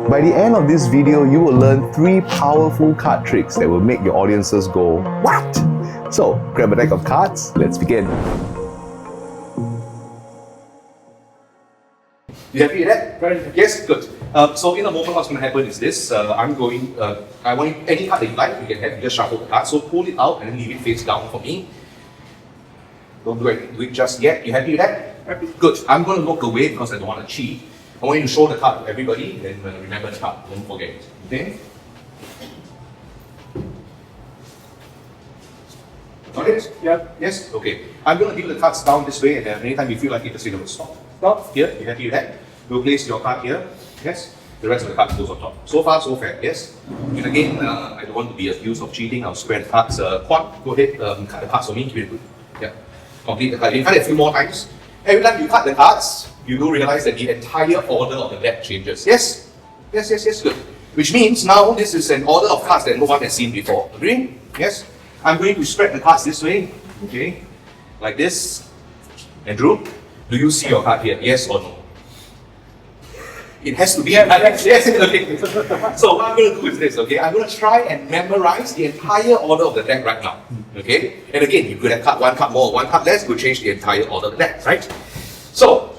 By the end of this video, you will learn 3 powerful card tricks that will make your audiences go, "What?" So, grab a deck of cards, let's begin. You happy with that? Very good. Yes, good. So in a moment, what's going to happen is this. I want any card that you like, you can have, you just shuffle the card. So pull it out and then leave it face down for me. Don't do it just yet. You happy with that? Happy. Good. I'm going to look away because I don't want to cheat. I want you to show the card to everybody, then remember the card. Don't forget it. Okay? Got it? Yeah. Yes? Okay. I'm going to deal the cards down this way, and then anytime you feel like it, just say the word stop. Stop. Here. You happy with that? We'll place your card here. Yes? The rest of the cards goes on top. So far, so fair. Yes? And again, I don't want to be accused of cheating. I'll square the cards. Quad, go ahead, cut the cards for me. Really good. Yeah. Complete the card. You cut it a few more times. Every time you cut the cards, you do realize that the entire order of the deck changes. Yes? Yes, yes, yes, good. Which means now this is an order of cards that no one has seen before. Agree? Yes? I'm going to spread the cards this way. Okay? Like this. Andrew, do you see your card here? Yes or no? It has to be. Yes, okay. So what I'm going to do is this, okay? I'm going to try and memorize the entire order of the deck right now. Okay? And again, you could have cut one card more, one card less, could change the entire order of the deck, right? So,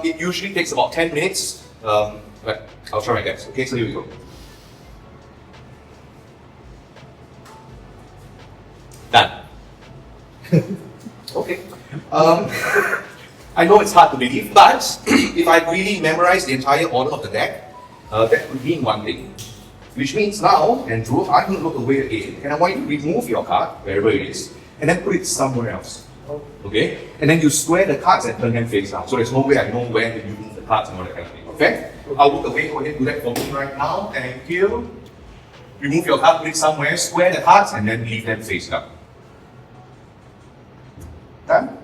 it usually takes about 10 minutes, but I'll try my best. Okay, so here we go. Done. Okay. I know it's hard to believe, but if I really memorize the entire order of the deck, that would mean one thing. Which means now, Andrew, I'm going to look away again, and I want you to remove your card, wherever it is, and then put it somewhere else. Okay? And then you square the cards and turn them face down. So there's no way I know where to move the cards and all that kind of thing. Okay? I'll look away, go ahead, do that for me right now. Thank you. Remove your card, put it somewhere, square the cards, and then leave them face down. Done?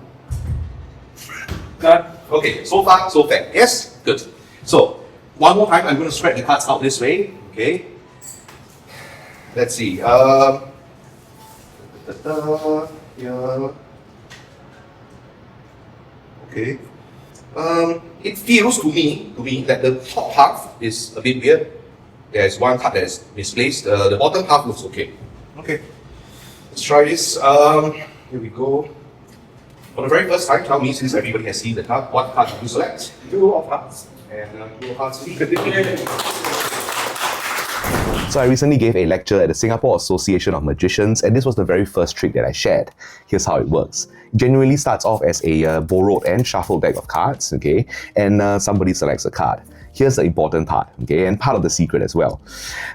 Done. Okay, so far, so fair. Yes? Good. So, one more time, I'm going to spread the cards out this way. Okay? Let's see. Yeah. Okay. It feels to me that the top half is a bit weird. There's one card that is misplaced. The bottom half looks okay. Okay. Let's try this. Here we go. For the very first time, tell me, since everybody has seen the card, what card did you select? 2 of hearts. And 2 of hearts. So I recently gave a lecture at the Singapore Association of Magicians, and this was the very first trick that I shared. Here's how it works. It generally starts off as a borrowed and shuffled deck of cards, okay? And somebody selects a card. Here's the important part, okay? And part of the secret as well.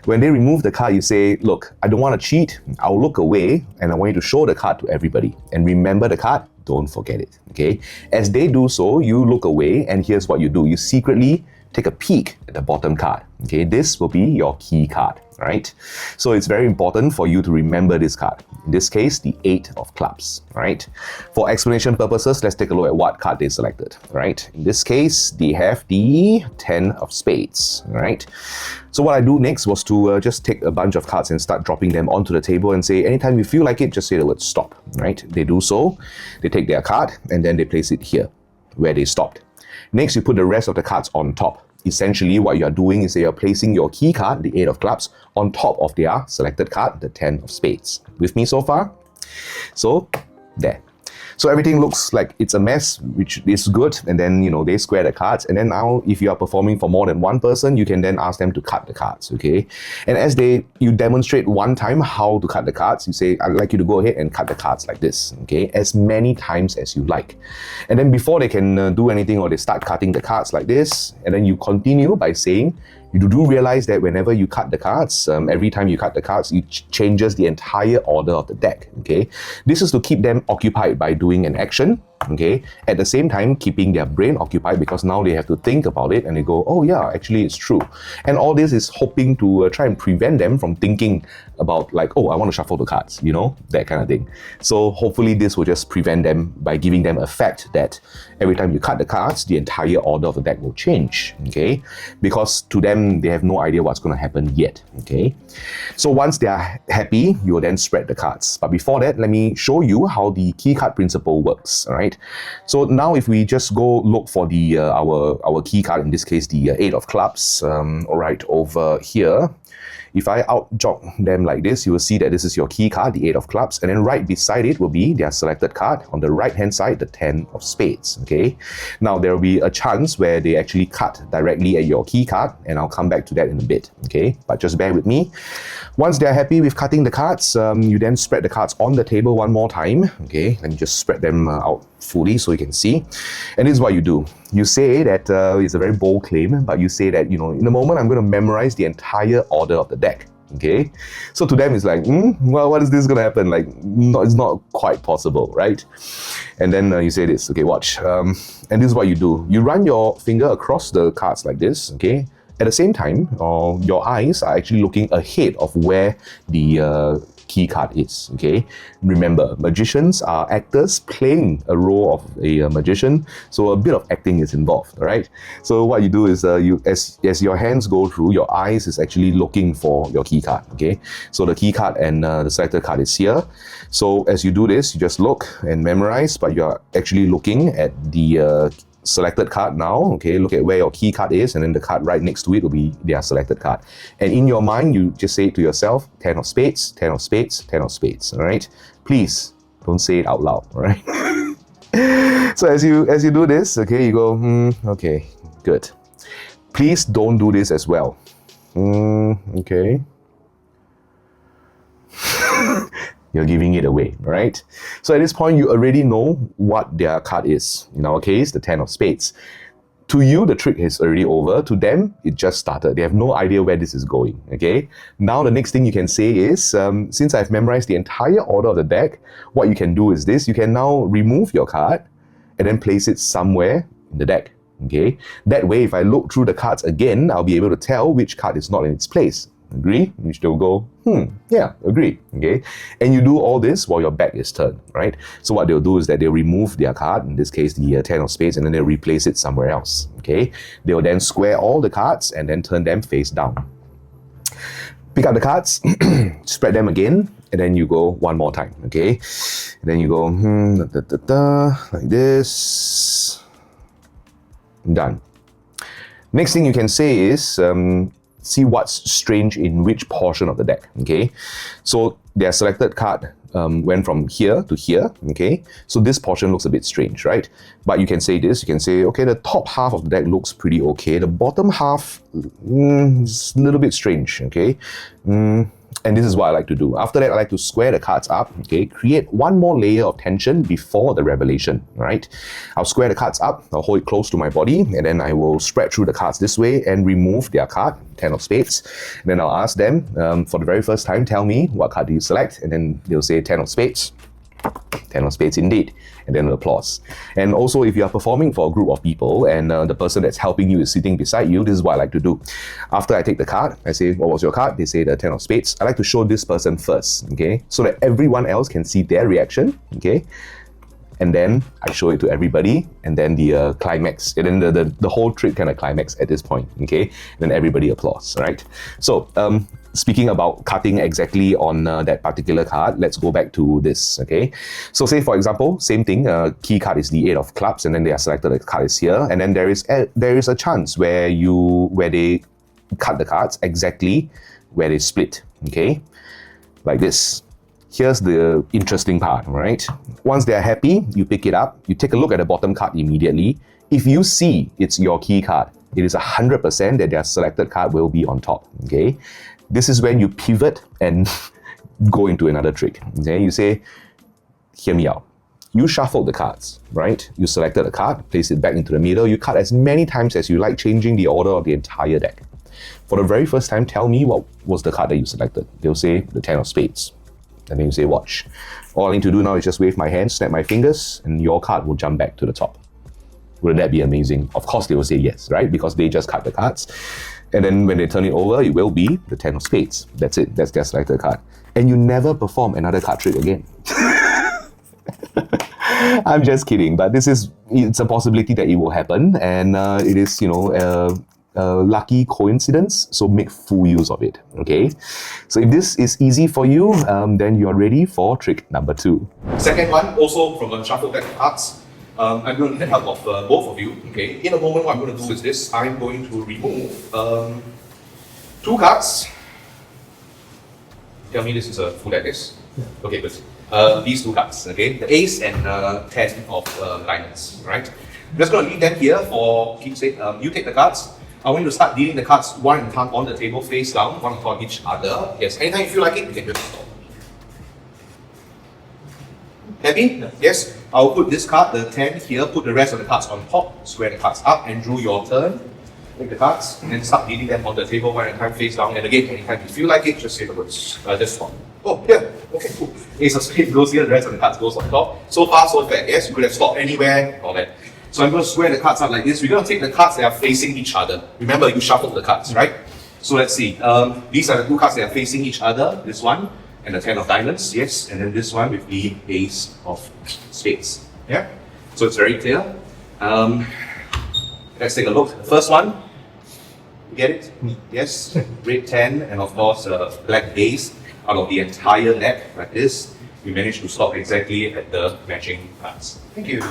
When they remove the card, you say, look, I don't want to cheat. I'll look away, and I want you to show the card to everybody. And remember the card, don't forget it, okay? As they do so, you look away, and here's what you do. You secretly take a peek at the bottom card, okay? This will be your key card, right? So it's very important for you to remember this card. In this case, the 8 of clubs, right? For explanation purposes, let's take a look at what card they selected, right? In this case, they have the 10 of spades, right? So what I do next was to just take a bunch of cards and start dropping them onto the table and say, anytime you feel like it, just say the word stop, right? They do so, they take their card, and then they place it here, where they stopped. Next, you put the rest of the cards on top. Essentially, what you're doing is that you're placing your key card, the 8 of clubs, on top of their selected card, the 10 of spades. With me so far? So, there. So everything looks like it's a mess, which is good, and then, you know, they square the cards, and then now, if you are performing for more than one person, you can then ask them to cut the cards, okay? And as you demonstrate one time how to cut the cards, you say, I'd like you to go ahead and cut the cards like this, okay? As many times as you like. And then before they can do anything, or they start cutting the cards like this, and then you continue by saying, you do realize that whenever you cut the cards, every time you cut the cards, it changes the entire order of the deck, okay? This is to keep them occupied by doing an action, okay? At the same time, keeping their brain occupied, because now they have to think about it and they go, oh yeah, actually it's true. And all this is hoping to try and prevent them from thinking about like, oh, I want to shuffle the cards, you know, that kind of thing. So hopefully this will just prevent them by giving them a fact that every time you cut the cards, the entire order of the deck will change, okay? Because to them, they have no idea what's going to happen yet, okay? So once they are happy, you will then spread the cards. But before that, let me show you how the key card principle works, all right? right? So now if we just go look for the our key card, in this case the 8 of clubs, all right, over here, if I out-jog them like this, you will see that this is your key card, the 8 of clubs, and then right beside it will be their selected card. On the right-hand side, the 10 of spades, okay? Now, there will be a chance where they actually cut directly at your key card, and I'll come back to that in a bit, okay? But just bear with me. Once they're happy with cutting the cards, you then spread the cards on the table one more time, okay? And you just spread them out fully so you can see. And this is what you do. You say that, it's a very bold claim, but you say that, you know, in a moment I'm going to memorize the entire order of the deck, okay? So to them it's like, well, what is this going to happen? Like, no, it's not quite possible, right? And then you say this, okay, watch. And this is what you do. You run your finger across the cards like this, okay? At the same time, your eyes are actually looking ahead of where the key card is, okay? Remember, magicians are actors playing a role of a magician, so a bit of acting is involved, all right? So what you do is, as your hands go through, your eyes is actually looking for your key card, okay? So the key card and the selected card is here. So as you do this, you just look and memorize, but you're actually looking at the selected card now, okay? Look at where your key card is, and then the card right next to it will be their selected card. And in your mind, you just say it to yourself, 10 of spades, 10 of spades, 10 of spades, all right? Please don't say it out loud, all right? So as you do this, okay, you go, okay, good. Please don't do this as well. Okay. You're giving it away, right? So at this point, you already know what their card is. In our case, the 10 of spades. To you, the trick is already over. To them, it just started. They have no idea where this is going, okay? Now, the next thing you can say is, since I've memorized the entire order of the deck, what you can do is this. You can now remove your card and then place it somewhere in the deck, okay? That way, if I look through the cards again, I'll be able to tell which card is not in its place. Agree? Which they'll go, yeah, agree, okay? And you do all this while your back is turned, right? So what they'll do is that they'll remove their card, in this case the 10 of spades, and then they'll replace it somewhere else, okay? They'll then square all the cards and then turn them face down. Pick up the cards, spread them again, and then you go one more time, okay? And then you go, like this. Done. Next thing you can say is, see what's strange in which portion of the deck, okay? So their selected card went from here to here, okay? So this portion looks a bit strange, right? But you can say this, you can say, okay, the top half of the deck looks pretty okay. The bottom half is a little bit strange, okay? And this is what I like to do. After that, I like to square the cards up, okay? Create one more layer of tension before the revelation, right? I'll square the cards up, I'll hold it close to my body, and then I will spread through the cards this way and remove their card, 10 of spades. And then I'll ask them, for the very first time, tell me, what card do you select? And then they'll say 10 of spades. 10 of spades indeed, and then applause. And also, if you are performing for a group of people and the person that's helping you is sitting beside you, this is what I like to do. After I take the card, I say, what was your card? They say the 10 of spades. I like to show this person first, okay? So that everyone else can see their reaction, okay? And then I show it to everybody, and then the climax, and then the whole trick kind of climax at this point, okay? And then everybody applauds, right? So, speaking about cutting exactly on that particular card, let's go back to this, okay? So say, for example, same thing, key card is the 8 of clubs, and then they are selected, the card is here, and then there is a chance where they cut the cards exactly where they split, okay? Like this. Here's the interesting part, right? Once they're happy, you pick it up, you take a look at the bottom card immediately. If you see it's your key card, it is 100% that their selected card will be on top, okay? This is when you pivot and go into another trick, okay? You say, hear me out. You shuffle the cards, right? You selected a card, place it back into the middle, you cut as many times as you like, changing the order of the entire deck. For the very first time, tell me what was the card that you selected. They'll say the 10 of spades. And then you say, watch. All I need to do now is just wave my hand, snap my fingers, and your card will jump back to the top. Wouldn't that be amazing? Of course they will say yes, right? Because they just cut the cards. And then when they turn it over, it will be the 10 of spades. That's it. That's their selected card. And you never perform another card trick again. I'm just kidding, but it's a possibility that it will happen. And it is, a lucky coincidence, so make full use of it, okay? So if this is easy for you, then you're ready for trick number 2. Second one, also from the shuffle deck of cards. I'm going to need the help of both of you. Okay. In a moment, what I'm going to do is this. I'm going to remove 2 cards. Tell me this is a full deck, yes? Okay, good. These 2 cards, okay? The ace and 10 of diamonds, right? I'm just going to leave them here for keepsake. You take the cards. I want you to start dealing the cards one at a time on the table, face down, one on top of each other. Yes, anytime you feel like it, you can just stop. Happy? Yes. I'll put this card, the 10 here, put the rest of the cards on top, square the cards up, and Drew, your turn. Take the cards, and then start dealing them on the table one at a time, face down. And again, anytime you feel like it, just say the words. Just stop. Oh, here. Okay, cool. Ace of spades goes here, the rest of the cards goes on top. So far, so fair. Yes, you could have stopped anywhere, all that. So I'm going to square the cards up like this. We're going to take the cards that are facing each other. Remember, you shuffled the cards, right? So let's see. These are the 2 cards that are facing each other. This one and the 10 of diamonds, yes. And then this one with the ace of spades. Yeah? So it's very clear. Let's take a look. The first one. You get it? Yes. Red 10 and of course black ace out of the entire deck like this. We managed to stop exactly at the matching cards. Thank you.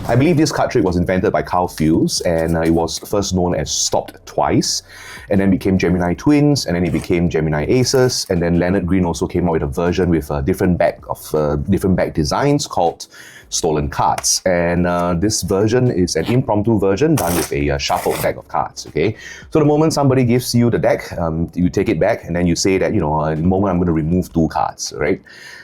I believe this card trick was invented by Karl Fulves, and it was first known as stopped twice, and then became Gemini twins, and then it became Gemini aces, and then Leonard Green also came out with a version with a different back designs called stolen cards. And this version is an impromptu version done with a shuffled deck of cards. Okay, so the moment somebody gives you the deck, you take it back, and then you say that, you know, in the moment I'm going to remove 2 cards, right?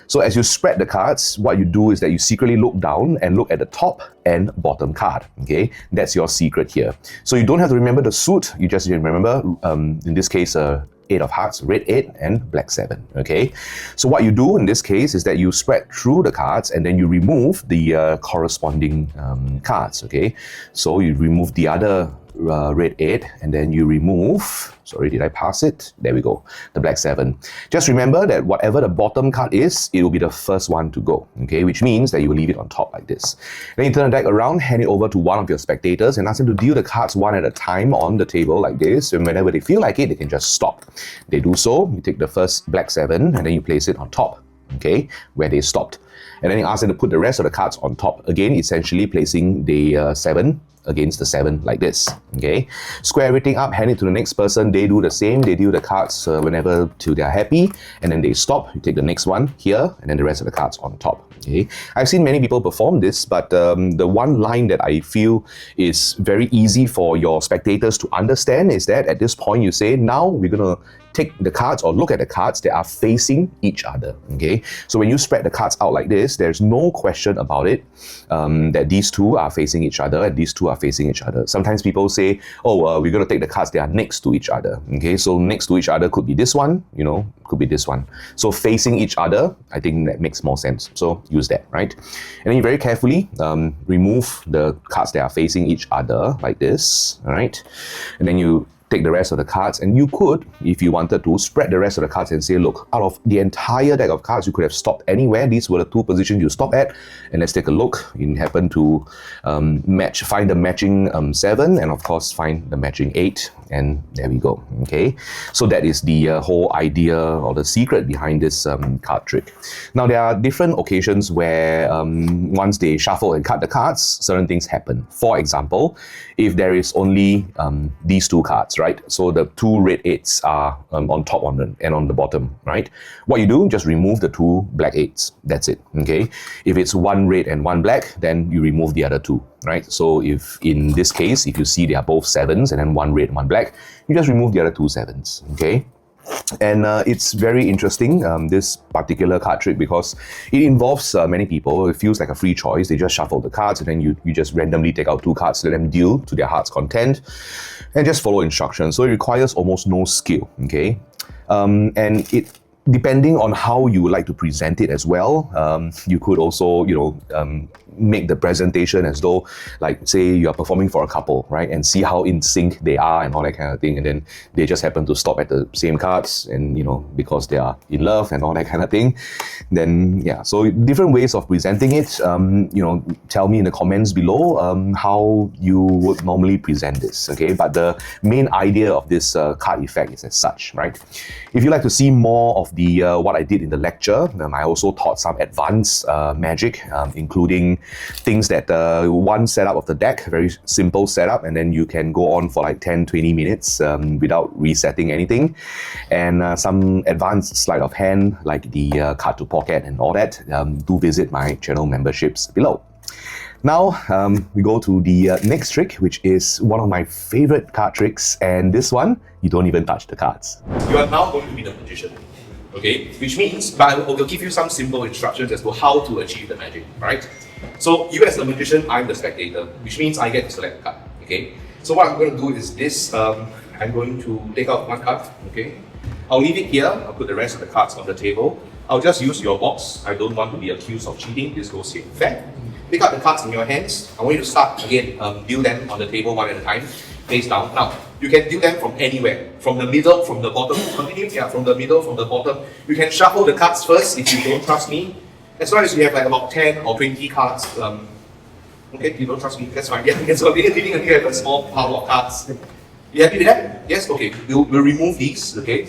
So as you spread the cards, what you do is that you secretly look down and look at the top and bottom card, okay? That's your secret here. So you don't have to remember the suit, you just remember, in this case, 8 of hearts, red 8 and black 7, okay? So what you do in this case is that you spread through the cards and then you remove the corresponding cards, okay? So you remove the other red 8 and then you remove, sorry, did I pass it? There we go, the black 7. Just remember that whatever the bottom card is, it will be the first one to go, okay? Which means that you will leave it on top like this. Then you turn the deck around, hand it over to one of your spectators and ask them to deal the cards one at a time on the table like this, and whenever they feel like it, they can just stop. They do so, you take the first black 7 and then you place it on top, okay, where they stopped. And then you ask them to put the rest of the cards on top. Again, essentially placing the 7 against the 7 like this, okay? Square everything up, hand it to the next person, they do the same, they deal the cards whenever till they're happy, and then they stop, you take the next one here, and then the rest of the cards on top, okay? I've seen many people perform this, but the one line that I feel is very easy for your spectators to understand is that at this point you say, now we're gonna take the cards or look at the cards that are facing each other, okay? So when you spread the cards out like this, there's no question about it that these 2 are facing each other and these 2 are facing each other. Sometimes people say, oh, we're going to take the cards that are next to each other, okay? So next to each other could be this one, you know, could be this one. So facing each other, I think that makes more sense. So use that, right? And then you very carefully remove the cards that are facing each other like this, all right? And then you take the rest of the cards, and you could, if you wanted to, spread the rest of the cards and say, look, out of the entire deck of cards, you could have stopped anywhere. These were the 2 positions you stopped at, and let's take a look. You happen to find the matching 7, and of course find the matching 8, and there we go, okay? So that is the whole idea or the secret behind this card trick. Now, there are different occasions where once they shuffle and cut the cards, certain things happen. For example, if there is only these 2 cards, right? So the 2 red 8s are on top and on the bottom, right? What you do, just remove the 2 black 8s. That's it, okay? If it's 1 red and 1 black, then you remove the other 2, right? So if in this case, if you see they are both 7s and then 1 red, 1 black, you just remove the other 2 7s, okay? And it's very interesting, this particular card trick, because it involves many people. It feels like a free choice. They just shuffle the cards and then you just randomly take out 2 cards, let them deal to their heart's content and just follow instructions. So it requires almost no skill, okay? And it, depending on how you would like to present it as well, you could also, you know, make the presentation as though, like, say you are performing for a couple, right? And see how in sync they are and all that kind of thing. And then they just happen to stop at the same cards and, because they are in love and all that kind of thing. Then, yeah, so different ways of presenting it. Tell me in the comments below how you would normally present this, okay? But the main idea of this card effect is as such, right? If you'd like to see more of the what I did in the lecture, I also taught some advanced magic, including things that one setup of the deck, very simple setup, and then you can go on for like 10-20 minutes without resetting anything, and some advanced sleight of hand like the card to pocket and all that. Do visit my channel memberships below. Now, we go to the next trick, which is one of my favorite card tricks, and this one, you don't even touch the cards. You are now going to be the magician, okay? Which means, but I will give you some simple instructions as to how to achieve the magic, right? So, you as the magician, I'm the spectator, which means I get to select a card, okay? So what I'm going to do is this, I'm going to take out one card, okay? I'll leave it here, I'll put the rest of the cards on the table. I'll just use your box, I don't want to be accused of cheating, this goes here, fair? Pick up the cards in your hands. I want you to start again, deal them on the table one at a time, face down. Now, you can deal them from anywhere, from the middle, from the bottom. Continue, yeah, from the middle, from the bottom. You can shuffle the cards first if you don't trust me. As long as you have like about 10 or 20 cards, okay, you don't trust me, that's fine. Yeah, you can continue dealing until you have a small pile of cards. You happy with that? Yes? Okay, we'll remove these, okay?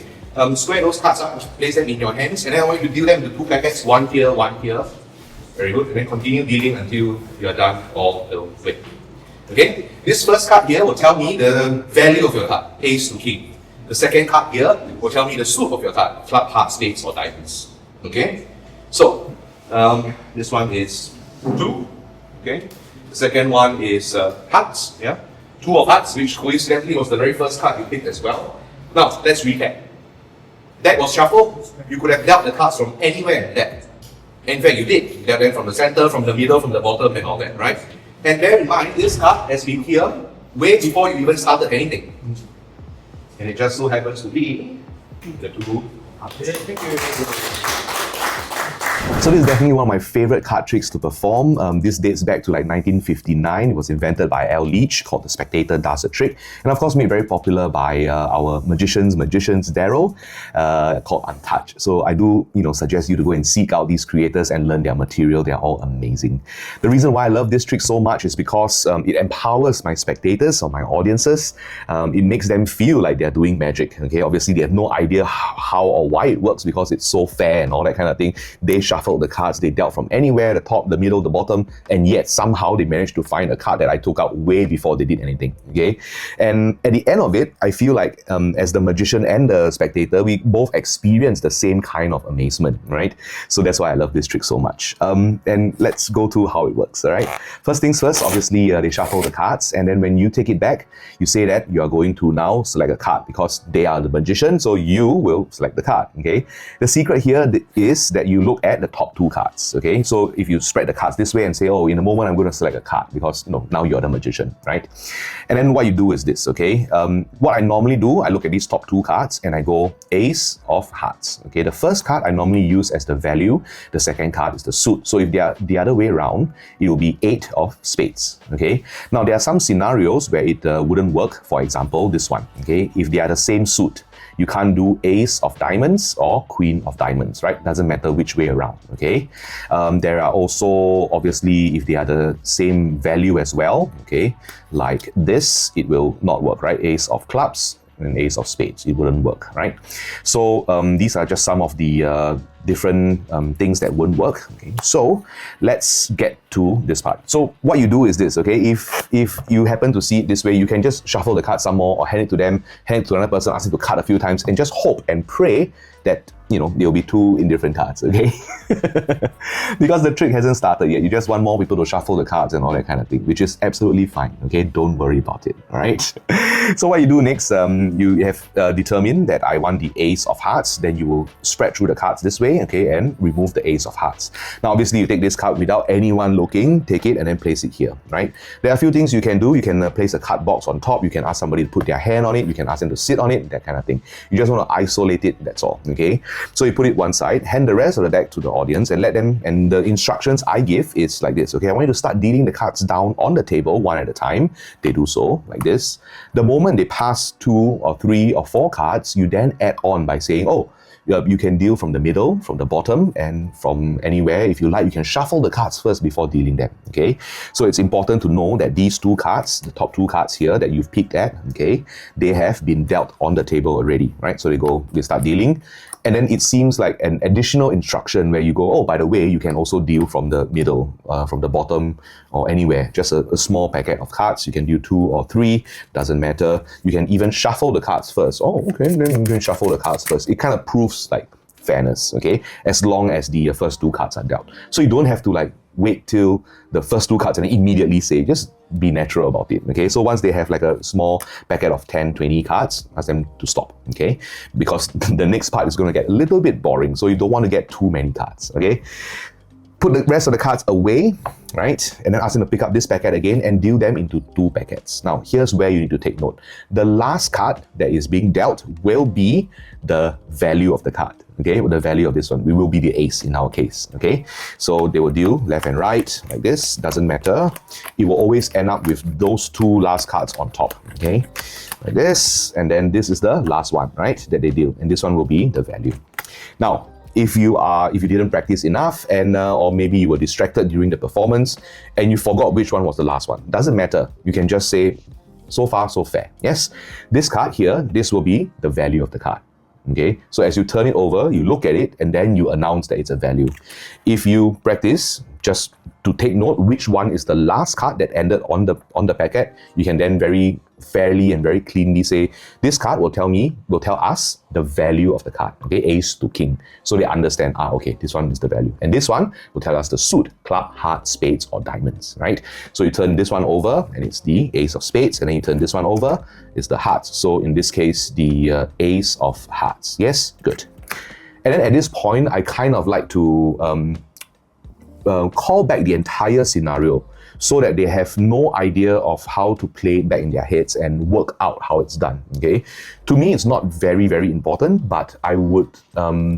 Square those cards up, place them in your hands, and then I want you to deal them into two packets, one here, one here. Very good, and then continue dealing until you are done all the way. Okay, this first card here will tell me the value of your card, ace to king. The second card here will tell me the suit of your card, club, heart, spades, or diamonds. Okay, so this one is 2. Okay, the second one is hearts. Yeah, 2 of hearts, which coincidentally was the very first card you picked as well. Now let's recap. That was shuffled. You could have dealt the cards from anywhere in that. In fact, you did. You dealt them from the center, from the middle, from the bottom, and all that, right? And bear in mind, this card has been here way before you even started anything. And it just so happens to be the 2 hearts. Thank you. So this is definitely one of my favorite card tricks to perform. This dates back to like 1959. It was invented by L. Leach, called The Spectator Does a Trick, and of course made very popular by our magicians Daryl, called Untouched. So I do suggest you to go and seek out these creators and learn their material. They're all amazing. The reason why I love this trick so much is because it empowers my spectators or my audiences. It makes them feel like they're doing magic. Okay, obviously they have no idea how or why it works because it's so fair and all that kind of thing. They shuffled the cards, they dealt from anywhere, the top, the middle, the bottom, and yet somehow they managed to find a card that I took out way before they did anything, okay? And at the end of it, I feel like as the magician and the spectator, we both experience the same kind of amazement, right? So that's why I love this trick so much. And let's go to how it works, all right? First things first, obviously they shuffle the cards, and then when you take it back, you say that you are going to now select a card because they are the magician, so you will select the card, okay? The secret here is that you look at the top 2 cards, okay? So if you spread the cards this way and say, oh, in a moment I'm going to select a card because now you're the magician, right? And then what you do is this, okay? What I normally do, I look at these top 2 cards and I go ace of hearts, okay? The first card I normally use as the value, the second card is the suit. So if they are the other way around, it will be 8 of spades, okay? Now there are some scenarios where it wouldn't work. For example, this one, okay? If they are the same suit, you can't do ace of diamonds or queen of diamonds, right? Doesn't matter which way around, okay? There are also, obviously, if they are the same value as well, okay? Like this, it will not work, right? Ace of clubs and ace of spades, it wouldn't work, right? So these are just some of the different things that wouldn't work, okay? So let's get to this part. So what you do is this, okay? If you happen to see it this way, you can just shuffle the card some more or hand it to them, hand it to another person, ask them to cut a few times and just hope and pray that there'll be 2 indifferent cards, okay? Because the trick hasn't started yet. You just want more people to shuffle the cards and all that kind of thing, which is absolutely fine, okay? Don't worry about it, all right? So what you do next, you have determined that I want the ace of hearts, then you will spread through the cards this way, okay, and remove the ace of hearts. Now, obviously, you take this card without anyone looking, take it and then place it here, right? There are a few things you can do. You can place a card box on top. You can ask somebody to put their hand on it. You can ask them to sit on it, that kind of thing. You just want to isolate it, that's all, okay? So you put it one side, hand the rest of the deck to the audience and let them, and the instructions I give is like this, okay? I want you to start dealing the cards down on the table one at a time. They do so, like this. The moment they pass 2 or 3 or 4 cards, you then add on by saying, oh, you can deal from the middle, from the bottom, and from anywhere. If you like, you can shuffle the cards first before dealing them, okay? So it's important to know that these 2 cards, the top 2 cards here that you've picked at, okay, they have been dealt on the table already, right? So they start dealing, and then it seems like an additional instruction where you go, oh, by the way, you can also deal from the middle, from the bottom, or anywhere. Just a small packet of cards. You can do 2 or 3, doesn't matter. You can even shuffle the cards first. Oh, okay, then you can shuffle the cards first. It kind of proves like fairness, okay? As long as the first 2 cards are dealt. So you don't have to like wait till the first 2 cards and immediately say, just be natural about it, okay? So once they have like a small packet of 10, 20 cards, ask them to stop, okay? Because the next part is going to get a little bit boring, so you don't want to get too many cards, okay? Put the rest of the cards away, right? And then ask them to pick up this packet again and deal them into 2 packets. Now, here's where you need to take note. The last card that is being dealt will be the value of the card, okay? The value of this one, we will be the ace in our case, okay? So they will deal left and right like this, doesn't matter. It will always end up with those 2 last cards on top, okay? Like this, and then this is the last one, right? That they deal, and this one will be the value. Now, if you didn't practice enough and or maybe you were distracted during the performance and you forgot which one was the last one, doesn't matter. You can just say, so far so fair. Yes, this card here, this will be the value of the card. Okay, so as you turn it over, you look at it and then you announce that it's a value. If you practice, just to take note which one is the last card that ended on the packet, you can then very fairly and very cleanly say, this card will tell us the value of the card, okay, ace to king. So they understand, okay, this one is the value. And this one will tell us the suit, club, heart, spades, or diamonds, right? So you turn this one over and it's the ace of spades, and then you turn this one over, it's the hearts. So in this case, the ace of hearts. Yes, good. And then at this point, I kind of like to call back the entire scenario so that they have no idea of how to play it back in their heads and work out how it's done, okay? To me, it's not very, very important, but I would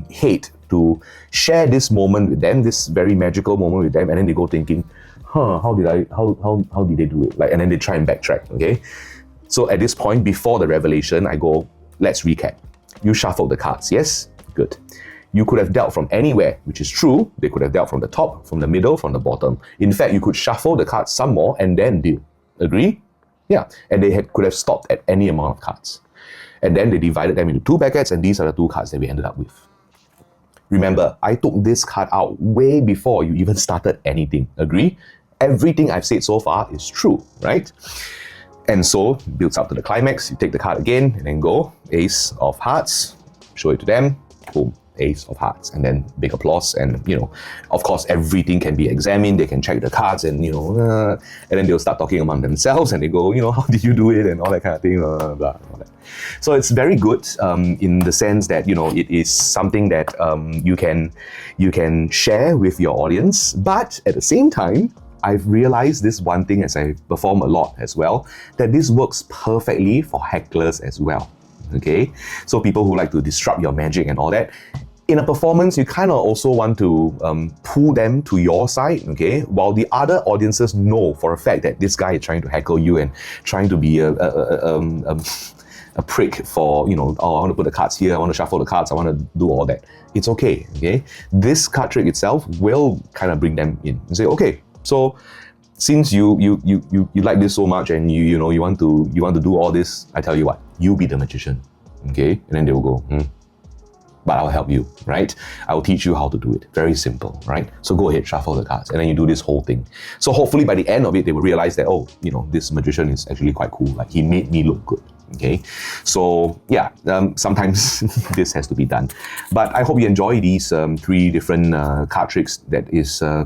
hate to share this moment with them, this very magical moment with them, and then they go thinking, how did they do it? Like, and then they try and backtrack, okay? So at this point, before the revelation, I go, let's recap. You shuffle the cards, yes? Good. You could have dealt from anywhere, which is true. They could have dealt from the top, from the middle, from the bottom. In fact, you could shuffle the cards some more and then deal. Agree? Yeah. And they could have stopped at any amount of cards. And then they divided them into 2 packets, and these are the 2 cards that we ended up with. Remember, I took this card out way before you even started anything. Agree? Everything I've said so far is true, right? And so, builds up to the climax. You take the card again and then go, ace of hearts, show it to them, boom. Ace of hearts, and then big applause. And of course everything can be examined, they can check the cards, and and then they'll start talking among themselves and they go, how did you do it, and all that kind of thing, blah, blah, all that. So it's very good in the sense that it is something that you can share with your audience, but at the same time I've realized this one thing as I perform a lot as well, that this works perfectly for hecklers as well. Okay, so people who like to disrupt your magic and all that, in a performance, you kind of also want to pull them to your side, okay? While the other audiences know for a fact that this guy is trying to heckle you and trying to be a prick for, I want to put the cards here, I want to shuffle the cards, I want to do all that. It's okay, okay? This card trick itself will kind of bring them in and say, okay, so since you like this so much and you want to do all this, I tell you what, you be the magician, okay? And then they will go, but I'll help you, right? I'll teach you how to do it. Very simple, right? So go ahead, shuffle the cards, and then you do this whole thing. So hopefully by the end of it, they will realize that, oh, this magician is actually quite cool. Like, he made me look good, okay? So yeah, sometimes this has to be done. But I hope you enjoy these 3 different card tricks that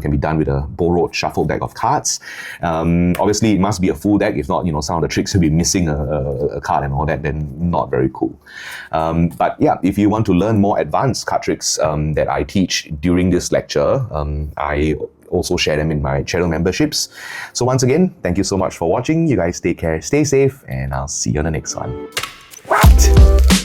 can be done with a borrowed shuffle deck of cards. Obviously, it must be a full deck. If not, some of the tricks will be missing a card and all that, then not very cool. But yeah, if you want to learn more advanced card tricks that I teach during this lecture, I also share them in my channel memberships. So once again, thank you so much for watching. You guys take care, stay safe, and I'll see you on the next one. What?